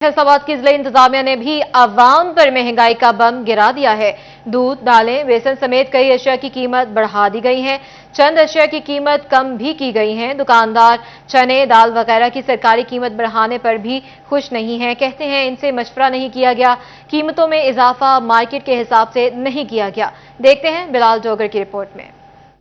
फैसलाबाद की जिला इंतजामिया ने भी आवाम पर महंगाई का बम गिरा दिया है। दूध, दालें, बेसन समेत कई अशिया की कीमत बढ़ा दी गई है। चंद अशिया की कीमत कम भी की गई है। दुकानदार चने, दाल वगैरह की सरकारी कीमत बढ़ाने पर भी खुश नहीं है। कहते हैं इनसे मशवरा नहीं किया गया, कीमतों में इजाफा मार्केट के हिसाब से नहीं किया गया। देखते हैं बिलाल जोगर की रिपोर्ट में।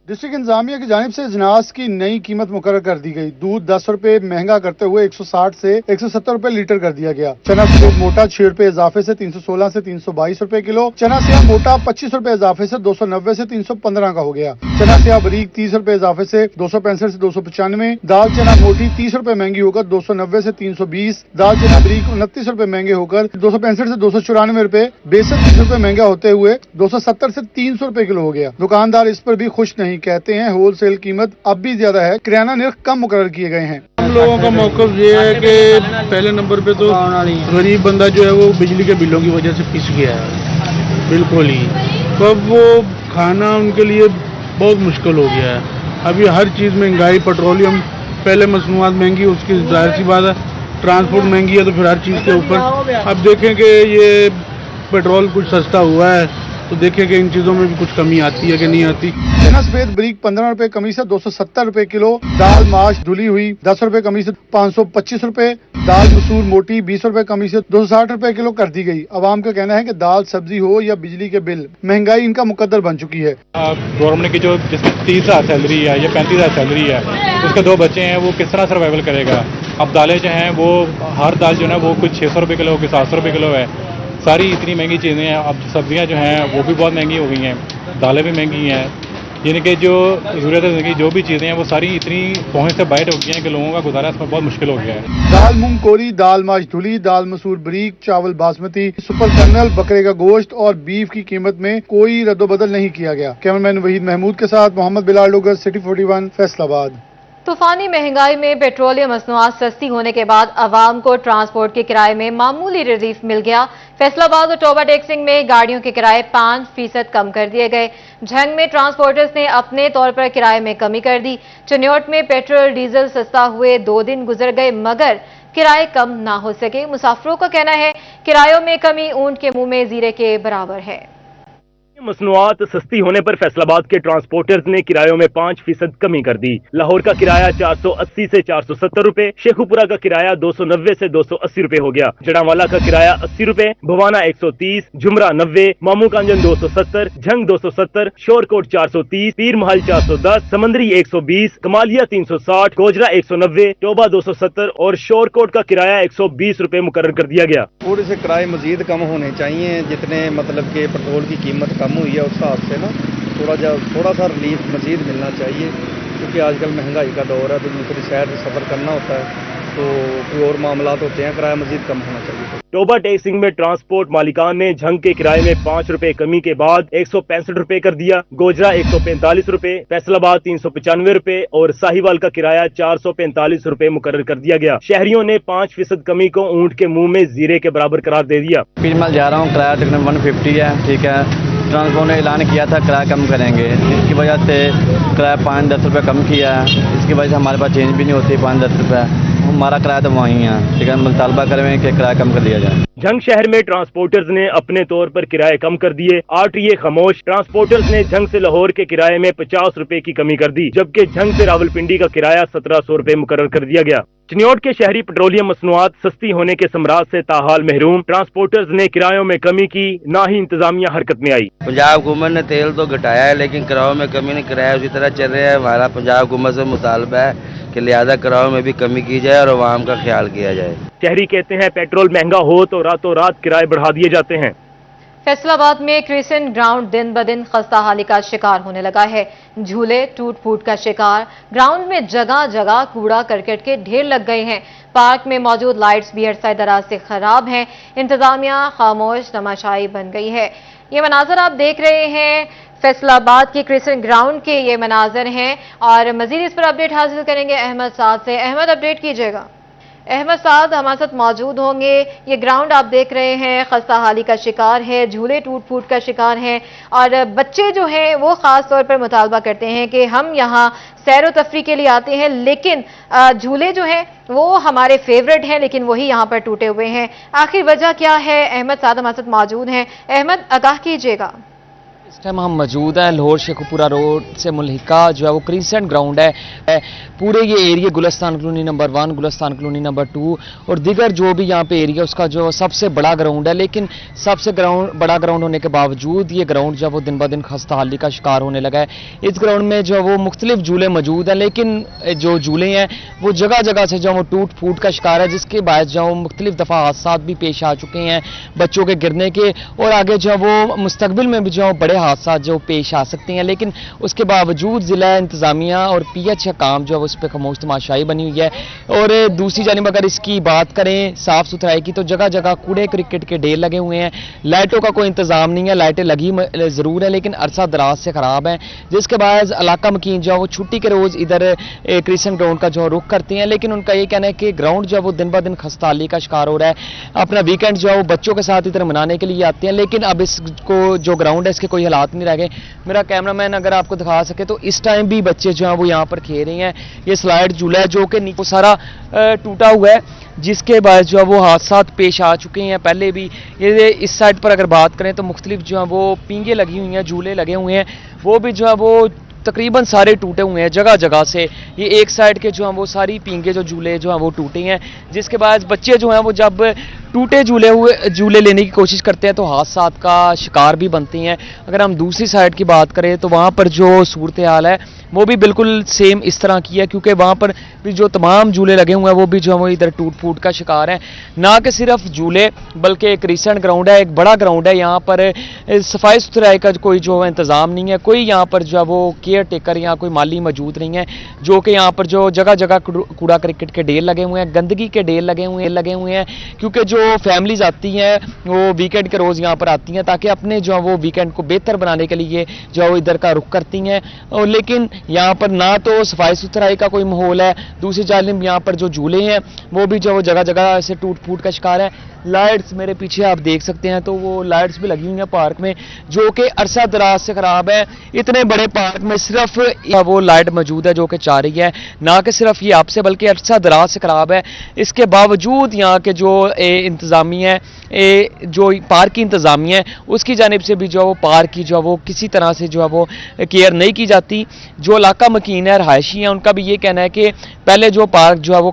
डिस्ट्रिक्ट इंतजामिया की जानिब से अजनास की नई कीमत मुकर्रर कर दी गई। दूध 10 रुपए महंगा करते हुए 160 से 170 रुपए लीटर कर दिया गया। चना सफेद मोटा 6 रुपए इजाफे से 316 से 322 रुपए किलो। चना सिया मोटा 25 रुपए इजाफे से 290 से 315 का हो गया। चना सिया बारीक 30 रुपए इजाफे से 265 से 295। दाल चना मोटी 30 रुपए महंगी होकर 290 से 320। दाल चना बारीक 29 रुपए महंगे होकर 265 से 294 रुपए। बेसन 30 रुपए महंगा होते हुए 270 से 300 रुपए किलो हो गया। दुकानदार इस पर भी खुश नहीं, कहते हैं होलसेल कीमत अब भी ज्यादा है, किराना निर्ख कम मुकर्रर किए गए हैं। हम लोगों का मौक़िफ़ ये है कि पहले नंबर पे तो गरीब बंदा जो है वो बिजली के बिलों की वजह से पिस गया है बिल्कुल ही। तो अब वो खाना उनके लिए बहुत मुश्किल हो गया है। अभी हर चीज़ महंगाई, पेट्रोलियम पहले मसनूआत महंगी, उसकी जाहिर सी बात है ट्रांसपोर्ट महंगी है, तो फिर हर चीज़ के ऊपर अब देखें कि ये पेट्रोल कुछ सस्ता हुआ है तो देखें कि इन चीज़ों में भी कुछ कमी आती है कि नहीं आती। चना सफेद बारीक 15 रुपए कमी से 270 रुपए किलो। दाल माश धुली हुई 10 रुपए कमी से 525 रुपए। दाल मसूर मोटी 20 रुपए कमी से 260 रुपए किलो कर दी गई। आवाम का कहना है कि दाल सब्जी हो या बिजली के बिल, महंगाई इनका मुकद्दर बन चुकी है। गवर्नमेंट की जो जिसमें 30,000 सैलरी है या 35,000 सैलरी है, उसके 2 बच्चे हैं, वो किस तरह सर्वाइवल करेगा। अब दालें जो हैं वो हर दाल जो है वो कुछ 600 रुपये किलो, कुछ 700 रुपये किलो है। सारी इतनी महंगी चीज़ें हैं। अब सब्जियां जो हैं वो भी बहुत महंगी हो गई हैं, दालें भी महंगी हैं। यानी कि जो ज़रूरत है ज़िंदगी जो भी चीज़ें हैं वो सारी इतनी पहुँच से बाहर हो गई हैं कि लोगों का गुजारा इसमें बहुत मुश्किल हो गया है। दाल मूंग कोरी, दाल माश धुली, दाल मसूर बारीक, चावल बासमती, सुपर कर्नल, बकरे का गोश्त और बीफ की कीमत में कोई रद्दोबदल नहीं किया गया। कैमरामैन वहीद महमूद के साथ मोहम्मद बिलाल डोगर, सिटी 41, फैसलाबाद। तूफानी महंगाई में पेट्रोलियम मसनूआत सस्ती होने के बाद आवाम को ट्रांसपोर्ट के किराए में मामूली रिलीफ मिल गया। फैसलाबाद और टोबा टेक्सिंग में गाड़ियों के किराए 5% कम कर दिए गए। झंग में ट्रांसपोर्टर्स ने अपने तौर पर किराए में कमी कर दी। चिन्योट में पेट्रोल डीजल सस्ता हुए 2 दिन गुजर गए मगर किराए कम ना हो सके। मुसाफिरों का कहना है किरायों में कमी ऊंट के मुंह में जीरे के बराबर है। मसनूआत सस्ती होने पर फैसलाबाद के ट्रांसपोर्टर्स ने किरायों में 5% कमी कर दी। लाहौर का किराया 480 से 470 रुपए, शेखुपुरा का किराया 290 से 280 रुपए हो गया। जड़ावाला का किराया 80 रुपए, भवाना 130, झुमरा 90, मामू कांजन 270, झंग 270, शोरकोट 430, पीर महल 410, समंदरी 120, कमालिया 360, गोजरा 190, टोबा 270 और शोरकोट का किराया 120 रुपए मुकर्रर कर दिया गया। थोड़े से किराए मजीद कम होने चाहिए, जितने मतलब के पेट्रोल की कीमत कम हुई है उस हिसाब से ना थोड़ा सा रिलीफ मजीद मिलना चाहिए, क्योंकि आजकल महंगाई का दौर है तो दूसरी शहर से सफ़र करना होता है तो कोई और मामला होते हैं, किराया मजीद कम होना चाहिए। टोबा टेक्सिंग में ट्रांसपोर्ट मालिकान ने झंग के किराए में 5 रुपए कमी के बाद 165 रुपए कर दिया। गोजरा 145 रुपए, फैसलाबाद 395 रुपए और साहिवाल का किराया 445 रुपए मुकर्रर कर दिया गया। शहरियों ने 5% कमी को ऊंट के मुंह में जीरे के बराबर करार दे दिया। पीर महल जा रहा हूँ, किराया तकरीबन 150 है, ठीक है। ट्रांसपोर्ट ने ऐलान किया था किराया कम करेंगे, इसकी वजह से किराया 5-10 रुपये कम किया है। इसकी वजह से हमारे पास चेंज भी नहीं होती 5-10 रुपये, हमारा किराया तो वहीं है, ठीक है। मुतालबा करें कि किराया कम कर दिया जाए। झंग शहर में ट्रांसपोर्टर्स ने अपने तौर पर किराए कम कर दिए। आरटीए खामोश। ट्रांसपोर्टर्स ने झंग से लाहौर के किराए में 50 रुपए की कमी कर दी, जबकि झंग से रावलपिंडी का किराया 1700 रुपए मुकर्रर कर दिया गया। चिन्योट के शहरी पेट्रोलियम मसनूआत सस्ती होने के समराज से ताहाल महरूम। ट्रांसपोर्टर्स ने किरायों में कमी की, ना ही इंतजामिया हरकत में आई। पंजाब हुकूमत ने तेल तो घटाया है लेकिन किरायों में कमी नहीं, किराया उसी तरह चल रहा है। हमारा पंजाब हुकूमत से मुतालबा है कि लिहाजा किरायों में भी कमी की जाए और आवाम का ख्याल किया जाए। शहरी कहते हैं पेट्रोल महंगा हो तो रातों रात किराए बढ़ा दिए जाते हैं। फैसलाबाद में क्रिसेंट ग्राउंड दिन ब दिन खस्ताहाली का शिकार होने लगा है। झूले टूट फूट का शिकार, ग्राउंड में जगह जगह कूड़ा करकट के ढेर लग गए हैं। पार्क में मौजूद लाइट्स भी अरसा दराज से खराब हैं। इंतजामिया खामोश तमाशाई बन गई है। ये मनाजर आप देख रहे हैं फैसलाबाद के क्रिसेंट ग्राउंड के ये मनाजर हैं और मजीद इस पर अपडेट हासिल करेंगे अहमद साहब से। अहमद, अपडेट कीजिएगा। अहमद साद हमारे साथ मौजूद होंगे। ये ग्राउंड आप देख रहे हैं खस्ता हाली का शिकार है, झूले टूट फूट का शिकार है और बच्चे जो हैं वो खास तौर पर मुतालबा करते हैं कि हम यहाँ सैर व तफरी के लिए आते हैं, लेकिन झूले जो हैं वो हमारे फेवरेट हैं, लेकिन वही यहाँ पर टूटे हुए हैं। आखिर वजह क्या है? अहमद साद हमारे साथ मौजूद हैं। अहमद, आगाह कीजिएगा। इस टाइम हम मौजूद हैं लाहौर शेखुपुरा रोड से मुल्हिका जो है वो क्रिसेंट ग्राउंड है। पूरे ये area Gulistan colony number 1, Gulistan colony number 2 और दीगर जो भी यहाँ पे एरिया उसका जो सबसे बड़ा ग्राउंड है, लेकिन सबसे बड़ा ग्राउंड होने के बावजूद ये ग्राउंड जो है वो दिन ब दिन खस्ता हाली का शिकार होने लगा है। इस ग्राउंड में जो है वो मुख्तलिफ झूले मौजूद हैं, लेकिन जो झूले हैं वो जगह जगह से जो है वो टूट फूट का शिकार है, जिसके बायस जो है वो मुख्तलिफ दफ़ा हादसा भी पेश आ चुके हैं बच्चों के गिरने के, और आगे जो है वो मुस्तकबिल में भी जो है बड़े हादसा जो पेश आ सकते हैं। लेकिन उसके बावजूद जिला इंतजामिया और PH काम जो है उस पर खामोश तमाशाई बनी हुई है। और दूसरी जानिब अगर इसकी बात करें साफ सुथराई की, तो जगह जगह कूड़े क्रिकेट के ढेर लगे हुए हैं, लाइटों का कोई इंतजाम नहीं है, लाइटें लगी जरूर है लेकिन अरसा दराज से खराब है, जिसके बाद इलाका मकीन जो है वो छुट्टी के रोज इधर क्रिसेंट ग्राउंड का जो रुख करते हैं। लेकिन उनका ये कहना है कि ग्राउंड जो है वो दिन ब दिन खस्ताहाली का शिकार हो रहा है। अपना वीकेंड जो है वो बच्चों के साथ इधर मनाने के लिए आते हैं, लेकिन अब इसको जो ग्राउंड है इसके कोई हालात नहीं रह गए। मेरा कैमरामैन अगर आपको दिखा सके तो इस टाइम भी बच्चे जो हैं वो यहाँ पर खेल रहे हैं। ये स्लाइड झूला है जो कि नीचे सारा टूटा हुआ है, जिसके बाद जो है वो हादसा पेश आ चुके हैं पहले भी। ये इस साइड पर अगर बात करें तो मुख्तलिफ जो है वो पींगे लगी हुई हैं, झूले लगे हुए हैं, वो भी जो है वो तकरीबन सारे टूटे हुए हैं जगह जगह से। ये एक साइड के जो हैं वो सारी पींगे जो झूले जो हैं वो टूटे हैं, जिसके बाद बच्चे जो हैं वो जब टूटे झूले लेने की कोशिश करते हैं तो हादसा का शिकार भी बनते हैं। अगर हम दूसरी साइड की बात करें तो वहाँ पर जो सूरत हाल है वो भी बिल्कुल सेम इस तरह की है, क्योंकि वहाँ पर भी जो तमाम झूले लगे हुए हैं वो भी जो है वो इधर टूट फूट का शिकार है। ना कि सिर्फ झूले बल्कि एक रिसेंट ग्राउंड है, एक बड़ा ग्राउंड है, यहाँ पर सफाई सुथराई का कोई जो इंतज़ाम नहीं है, कोई यहाँ पर जो है वो केयर टेकर या कोई माली मौजूद नहीं है, जो कि यहाँ पर जो जगह जगह कूड़ा क्रिकेट के ढेर लगे हुए हैं, गंदगी के ढेर लगे हुए हैं, क्योंकि जो फैमिलीज आती हैं वो वीकेंड के रोज़ यहाँ पर आती हैं ताकि अपने जो है वो वीकेंड को बेहतर बनाने के लिए जो है वो इधर का रुख करती हैं। और लेकिन यहाँ पर ना तो सफाई सुथराई का कोई माहौल है, दूसरी जानिब यहाँ पर जो झूले हैं वो भी जो वो जगह जगह से टूट फूट का शिकार है। लाइट्स मेरे पीछे आप देख सकते हैं तो वो लाइट्स भी लगी हुई हैं पार्क में, जो कि अरसा दराज से खराब है। इतने बड़े पार्क में सिर्फ वो लाइट मौजूद है जो कि चाह रही है, ना कि सिर्फ ये आपसे बल्कि अरसा दराज से खराब है। इसके बावजूद यहाँ के जो इंतजामिया है, जो पार्क की इंतजामिया है, उसकी जानिब से भी जो वो पार्क की जो वो किसी तरह से जो है वो केयर नहीं की जाती। जो इलाका मकीन है, रहायशी है, उनका भी ये कहना है कि पहले जो पार्क जो है वो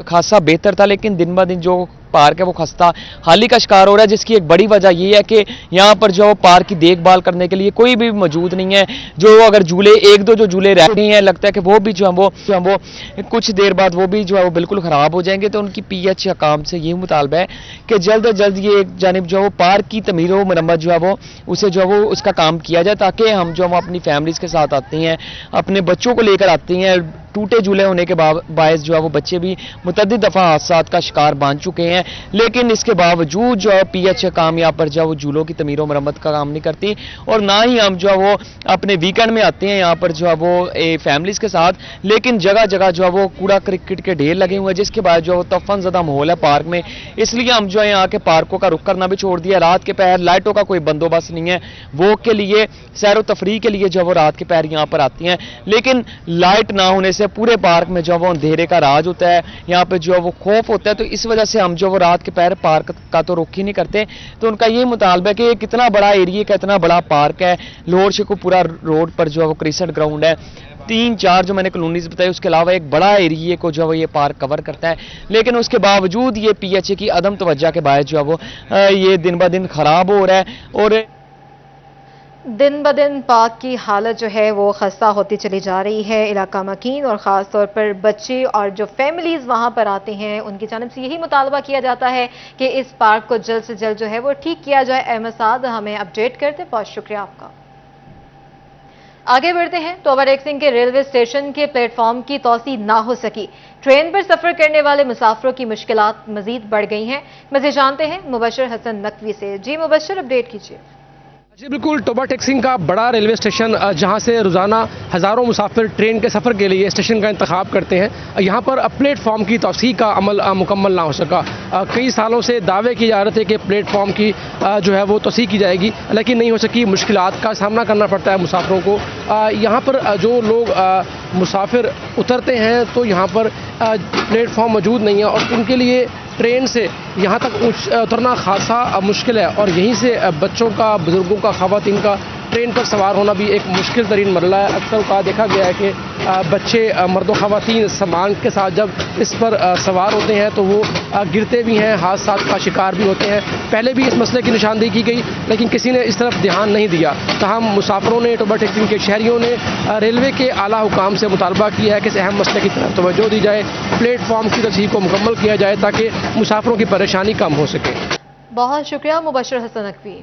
खासा बेहतर था, लेकिन दिन ब दिन जो पार्क है वो खस्ता हाली का शिकार हो रहा है, जिसकी एक बड़ी वजह ये है कि यहाँ पर जो पार्क की देखभाल करने के लिए कोई भी मौजूद नहीं है। जो अगर झूले एक दो जो झूले रह गए हैं, लगता है कि वो भी जो है वो कुछ देर बाद वो भी जो है वो बिल्कुल ख़राब हो जाएंगे। तो उनकी PH काम से ये मुतालबा है कि जल्द अज जल्द ये एक जानिब जो है वो पार्क की तमीर व मरम्मत जो है वो उसे जो है वो उसका काम किया जाए, ताकि हम जो हम अपनी फैमिलीज़ के साथ आते हैं, अपने बच्चों को लेकर आते हैं। टूटे झूले होने के बायस जो है वो बच्चे भी मुतअद्दिद दफ़ा हादसा का शिकार बन चुके हैं, लेकिन इसके बावजूद जो है PH काम यहाँ पर जो है वो झूलों की तमीर व मरम्मत का काम नहीं करती। और ना ही हम जो है वो अपने वीकेंड में आते हैं यहाँ पर जो है वो फैमिलीज़ के साथ, लेकिन जगह जगह जो है वो कूड़ा क्रिकेट के ढेर लगे हुए हैं, जिसके बाद जो है वो तफन ज़दा माहौल है पार्क में। इसलिए हम जो है यहाँ के पार्कों का रुख करना भी छोड़ दिया। रात के पहर लाइटों का कोई बंदोबस्त नहीं है, वॉक के लिए सैर व तफरीह के लिए जो है वो रात के पहर यहाँ पर आती हैं, लेकिन लाइट ना होने से पूरे पार्क में जो है वो अंधेरे का राज होता है, यहाँ पे जो है वो खौफ होता है। तो इस वजह से हम जो वो रात के पहर पार्क का तो रुख ही नहीं करते। तो उनका ये मुतालबा है कि कितना बड़ा एरिया का इतना बड़ा पार्क है, लाहौर शेखुपुरा रोड पर जो है वो क्रिसेंट ग्राउंड है, 3-4 जो मैंने कॉलोनीज बताई, उसके अलावा एक बड़ा एरिया को जो है वो ये पार्क कवर करता है, लेकिन उसके बावजूद ये PH की अदम तवज्जो के बायस जो है वो ये दिन ब दिन खराब हो रहा है। और दिन ब दिन पार्क की हालत जो है वो खस्ता होती चली जा रही है। इलाका मकीन और ख़ास तौर पर बच्चे और जो फैमिलीज़ वहाँ पर आते हैं उनकी जानिब से यही मुतालबा किया जाता है कि इस पार्क को जल्द से जल्द जो है वो ठीक किया जाए। अहमद साद हमें अपडेट करते, बहुत शुक्रिया आपका। आगे बढ़ते हैं। तोबा टेक सिंह के रेलवे स्टेशन के प्लेटफॉर्म की तोसी ना हो सकी, ट्रेन पर सफर करने वाले मुसाफिरों की मुश्किलात मजीद बढ़ गई हैं। मज़ीद जानते हैं मुबशर हसन नकवी से। जी मुबशर, अपडेट कीजिए। जी बिल्कुल, टोबा टेक्सिंग का बड़ा रेलवे स्टेशन जहां से रोज़ाना हज़ारों मुसाफिर ट्रेन के सफ़र के लिए स्टेशन का इंतखाब करते हैं। यहाँ पर प्लेटफॉर्म की तौसीक़ का अमल मुकम्मल ना हो सका। कई सालों से दावे किए जा रहे थे कि प्लेटफॉर्म की जो है वो तौसीक़ की जाएगी, लेकिन नहीं हो सकी। मुश्किलात का सामना करना पड़ता है मुसाफिरों को। यहाँ पर जो लोग मुसाफिर उतरते हैं तो यहाँ पर प्लेटफॉर्म मौजूद नहीं है और उनके लिए ट्रेन से यहाँ तक उतरना खासा मुश्किल है और यहीं से बच्चों का, बुजुर्गों का, ख़वातीन का ट्रेन पर सवार होना भी एक मुश्किल तरीन मरला है। अक्सर का देखा गया है कि बच्चे, मर्द और ख़वातीन सामान के साथ जब इस पर सवार होते हैं तो वो गिरते भी हैं, हादसात का शिकार भी होते हैं। पहले भी इस मसले की निशानदेही की गई लेकिन किसी ने इस तरफ ध्यान नहीं दिया। तमाम मुसाफिरों ने, टोबा टेक्सिंग के शहरियों ने रेलवे के आला हुकाम से मुतालबा किया है कि इस अहम मसले की तरफ तवज्जो दी जाए, प्लेटफॉर्म की तस्हीह को मुकम्मल किया जाए ताकि मुसाफिरों की परेशानी कम हो सके। बहुत शुक्रिया मुबशर हसन नकवी।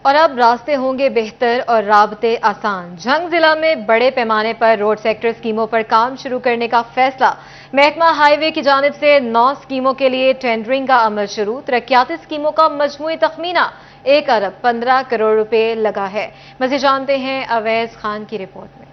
और अब रास्ते होंगे बेहतर और राबते आसान। जंग जिला में बड़े पैमाने पर रोड सेक्टर स्कीमों पर काम शुरू करने का फैसला। महकमा हाईवे की जानिब से 9 स्कीमों के लिए टेंडरिंग का अमल शुरू। तरक्याती स्कीमों का मजमूई तखमीना 1 अरब 15 करोड़ रुपए लगा है। मज़ीद जानते हैं अवैस खान की रिपोर्ट में।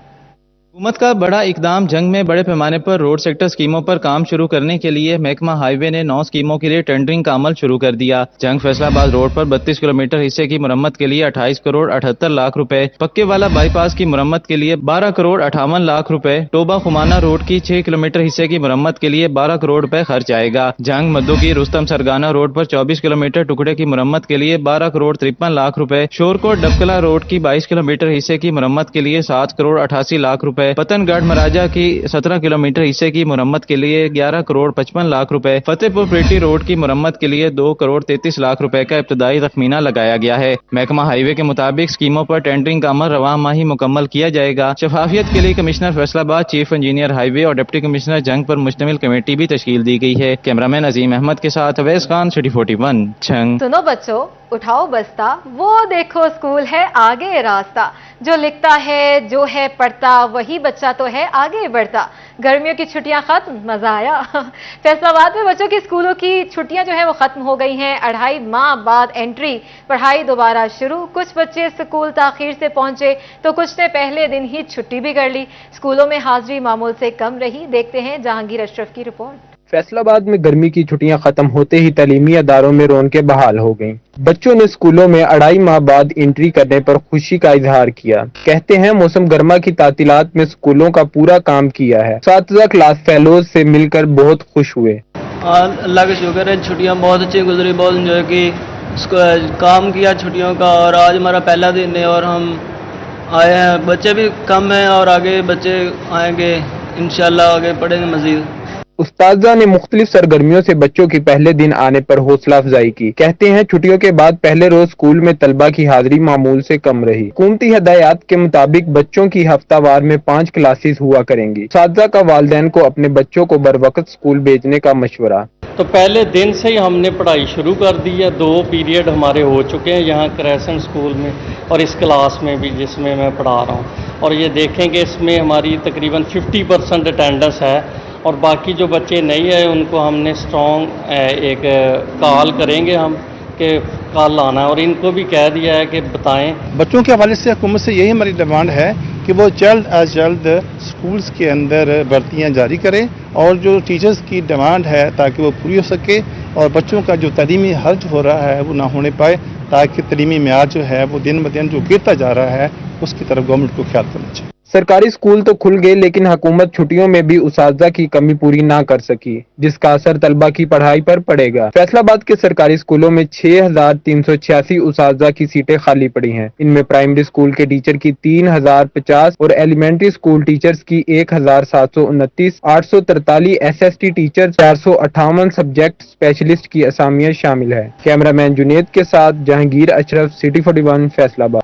हुकूमत का बड़ा इकदाम। जंग में बड़े पैमाने पर रोड सेक्टर स्कीमों पर काम शुरू करने के लिए महकमा हाईवे ने 9 स्कीमों के लिए टेंडरिंग का अमल शुरू कर दिया। जंग फैसलाबाद रोड पर 32 किलोमीटर हिस्से की मुरम्मत के लिए 28 करोड़ 78 लाख रुपए, पक्के वाला बाईपास की मुरम्मत के लिए 12 करोड़ 58 लाख रुपए, टोबा खुमाना रोड की 6 किलोमीटर हिस्से की मुरम्मत के लिए 12 करोड़ रुपए खर्च आएगा। जंग मद्दू की रुस्तम सरगाना रोड पर 24 किलोमीटर टुकड़े की मुरम्मत के लिए 12 करोड़ 53 लाख रुपए, शोरकोट डबकला रोड की 22 किलोमीटर हिस्से की मुरम्मत के लिए 7 करोड़ 88 लाख रुपए, पतनगढ़ राजा की 17 किलोमीटर हिस्से की मुरम्मत के लिए 11 करोड़ 55 लाख रुपए, फतेहपुर पेटी रोड की मुरम्मत के लिए 2 करोड़ 33 लाख रुपए का इब्तदाई तखमीना लगाया गया है। महकमा हाईवे के मुताबिक स्कीमों पर टेंडरिंग का अमल रवां माह ही मुकम्मल किया जाएगा। शफाफियत के लिए commissioner Faisalabad, chief engineer highway और डिप्टी कमिश्नर जंग पर मुश्तमिल कमेटी भी तश्कील दी गई है। कैमरामैन अजीम अहमद के साथ अवैस खान, सिटी 41, जंग। सुनो बच्चों, उठाओ बस्ता, वो देखो स्कूल है आगे रास्ता। जो लिखता है, जो है पढ़ता, वही बच्चा तो है आगे बढ़ता। गर्मियों की छुट्टियां खत्म, मजा आया। फैसलाबाद में बच्चों की स्कूलों की छुट्टियां जो है वो खत्म हो गई हैं। 2.5 माह बाद एंट्री, पढ़ाई दोबारा शुरू। कुछ बच्चे स्कूल ताखीर से पहुंचे तो कुछ ने पहले दिन ही छुट्टी भी कर ली। स्कूलों में हाजिरी मामूल से कम रही। देखते हैं जहांगीर अशरफ की रिपोर्ट। फैसलाबाद में गर्मी की छुट्टियां खत्म होते ही तालीमी अदारों में रौनकें बहाल हो गईं। बच्चों ने स्कूलों में 2.5 माह बाद एंट्री करने पर खुशी का इजहार किया। कहते हैं मौसम गर्मा की तातीलात में स्कूलों का पूरा काम किया है। साथिज़ा क्लास फेलोज से मिलकर बहुत खुश हुए। अल्लाह का शुक्र है, छुट्टियां बहुत अच्छी गुजरी, बहुत इंजॉय की, काम किया छुट्टियों का और आज हमारा पहला दिन है और हम आए हैं। बच्चे भी कम हैं और आगे बच्चे आएंगे, इंशाल्लाह आगे पढ़ेंगे मजीद। उस्ताजा ने मुख्तलिफ सरगर्मियों से बच्चों की पहले दिन आने पर हौसला अफजाई की। कहते हैं छुट्टियों के बाद पहले रोज स्कूल में तलबा की हाजिरी मामूल से कम रही। हुकूमती हदायत के मुताबिक बच्चों की हफ्तावार में 5 क्लासेस हुआ करेंगी। साथिज़ा का वालिदैन को अपने बच्चों को बर वक्त स्कूल भेजने का मशवरा। तो पहले दिन से ही हमने पढ़ाई शुरू कर दी है। 2 पीरियड हमारे हो चुके हैं यहाँ क्रेसेंट स्कूल में और इस क्लास में भी जिसमें मैं पढ़ा रहा हूँ। और ये देखेंगे इसमें हमारी तकरीबन 50% अटेंडेंस है और बाकी जो बच्चे नहीं आए उनको हमने स्ट्रॉन्ग एक कॉल करेंगे हम कि कल आना है और इनको भी कह दिया है कि बताएं। बच्चों के हवाले से हुकूमत से यही हमारी डिमांड है कि वो जल्द अज जल्द स्कूल्स के अंदर भर्तियां जारी करें और जो टीचर्स की डिमांड है ताकि वो पूरी हो सके और बच्चों का जो तलीमी हर्ज हो रहा है वो ना होने पाए, ताकि तलीमी म्यार जो है वो दिन ब दिन जो गिरता जा रहा है उसकी तरफ गवर्नमेंट को ख्याल करना चाहिए। सरकारी स्कूल तो खुल गए लेकिन हुकूमत छुट्टियों में भी उसातिज़ा की कमी पूरी ना कर सकी, जिसका असर तलबा की पढ़ाई पर पड़ेगा। फैसलाबाद के सरकारी स्कूलों में 6386 उसातिज़ा की सीटें खाली पड़ी हैं। इनमें प्राइमरी स्कूल के टीचर की 3050 और एलिमेंट्री स्कूल टीचर्स की 1729, 843 SST टीचर, 458 सब्जेक्ट स्पेशलिस्ट की असामियां शामिल है। कैमरामैन जुनेद के साथ जहांगीर अशरफ, सिटी 41, फैसलाबाद।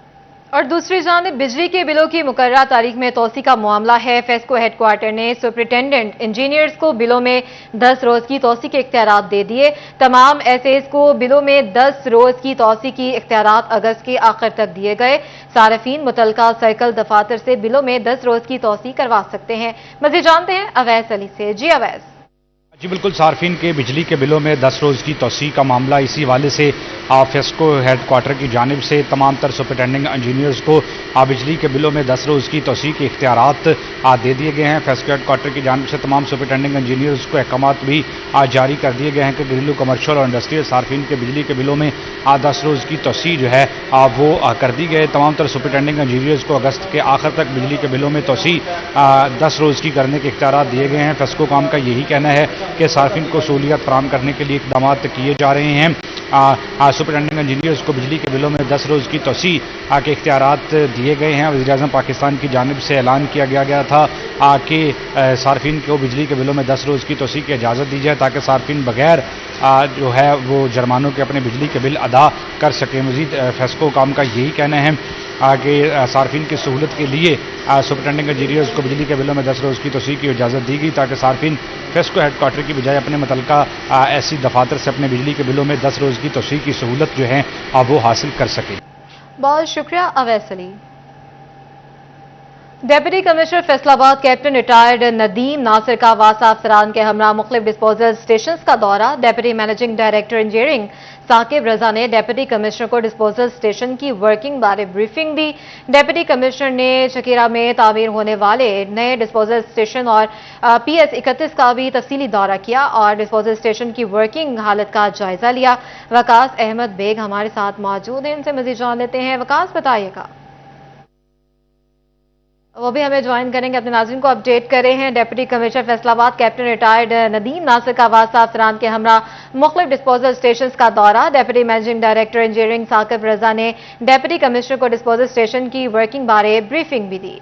और दूसरी जानिब बिजली के बिलों की मुकर्ररा तारीख में तोसी का मामला है। फेस्को हेडक्वार्टर ने सुपरिटेंडेंट इंजीनियर्स को बिलों में 10 रोज की तोसी के इख्तियारात दे दिए। तमाम एसएस को बिलों में 10 रोज की तोसी की इख्तियारात अगस्त के आखिर तक दिए गए। सारफीन मुतलका सर्कल दफातर से बिलों में 10 रोज की तोसी करवा सकते हैं। मज़ीद जानते हैं अवैस अली से। जी अवैस। जी बिल्कुल, सार्फिन के बिजली के बिलों में 10 रोज़ की तोसी का मामला, इसी हवाले से फेस्को हेड क्वार्टर की जानिब से तमाम तर सुपरिटेंडिंग इंजीनियर्स को बिजली के बिलों में 10 रोज़ की तोसी के इख्तियारात दे दिए गए हैं। फेस्को हेड क्वार्टर की जानिब से तमाम सुपरिटेंडिंग इंजीनियर्स को अहकामात भी जारी कर दिए गए हैं कि घरेलू, कमर्शियल और इंडस्ट्रियल सार्फिन के बिजली के बिलों में 10 रोज़ की तोसी जो है वो कर दी गई। तमाम तर सुपरिटेंडिंग इंजीनियर्स को अगस्त के आखिर तक बिजली के बिलों में तोसी 10 रोज़ की करने के इख्तियारात दिए गए हैं। फेस्को काम का यही कहना है कि सार्फिन को सहूलियत फराहम करने के लिए इक़दाम किए जा रहे हैं। सुपरिटेंडिंग इंजीनियर्स को बिजली के बिलों में 10 रोज़ की तोसी के इख्तियारात दिए गए हैं। वज़ीर-ए-आज़म पाकिस्तान की जानिब से ऐलान किया गया था कि सार्फिन को बिजली के बिलों में 10 रोज़ की तोसी की इजाज़त दी जाए ताकि सार्फिन बगैर जो है वो जुर्मानों के अपने बिजली के बिल अदा कर सकें। मज़ीद फेस्को काम का यही कहना है कि सार्फिन की सहूलत के लिए सुपरिटेंडिंग इंजीनियर्स को बिजली के बिलों में 10 रोज़ की तोसी की इजाज़त दी गई ताकि सार्फिन फेस्को हेड क्वार्टर की बजाय अपने मुतल्लिका ऐसी दफातर से अपने बिजली के बिलों में 10 रोज़ की तोसी की सहूलत जो है वो हासिल कर सकें। बहुत शुक्रिया Awais Ali. Deputy commissioner Faisalabad captain retired Nadeem Nasir का वासा अफसरान के हमरा मुख्तलिफ डिस्पोजल स्टेशन का दौरा। Deputy managing director engineering Saqib Raza ने डेप्यूटी कमिश्नर को डिस्पोजल स्टेशन की वर्किंग बारे ब्रीफिंग दी। डेप्यूटी कमिश्नर ने चकीरा में तामीर होने वाले नए डिस्पोजल स्टेशन और PS 31 का भी तफसीली दौरा किया और डिस्पोजल स्टेशन की वर्किंग हालत का जायजा लिया। वकास अहमद बेग हमारे साथ मौजूद हैं, इनसे मजीद जान लेते हैं। वकास, बताइएगा। वो भी हमें ज्वाइन करेंगे, अपने नाज़रीन को अपडेट कर रहे हैं। Deputy commissioner Faisalabad captain retired Nadeem Nasir का वासा अफसरान के हमरा मुख्तलिफ डिस्पोजल स्टेशन का दौरा। Deputy managing director engineering Saqib Raza ने डेप्यूटी कमिश्नर को डिस्पोजल स्टेशन की वर्किंग बारे ब्रीफिंग भी दी।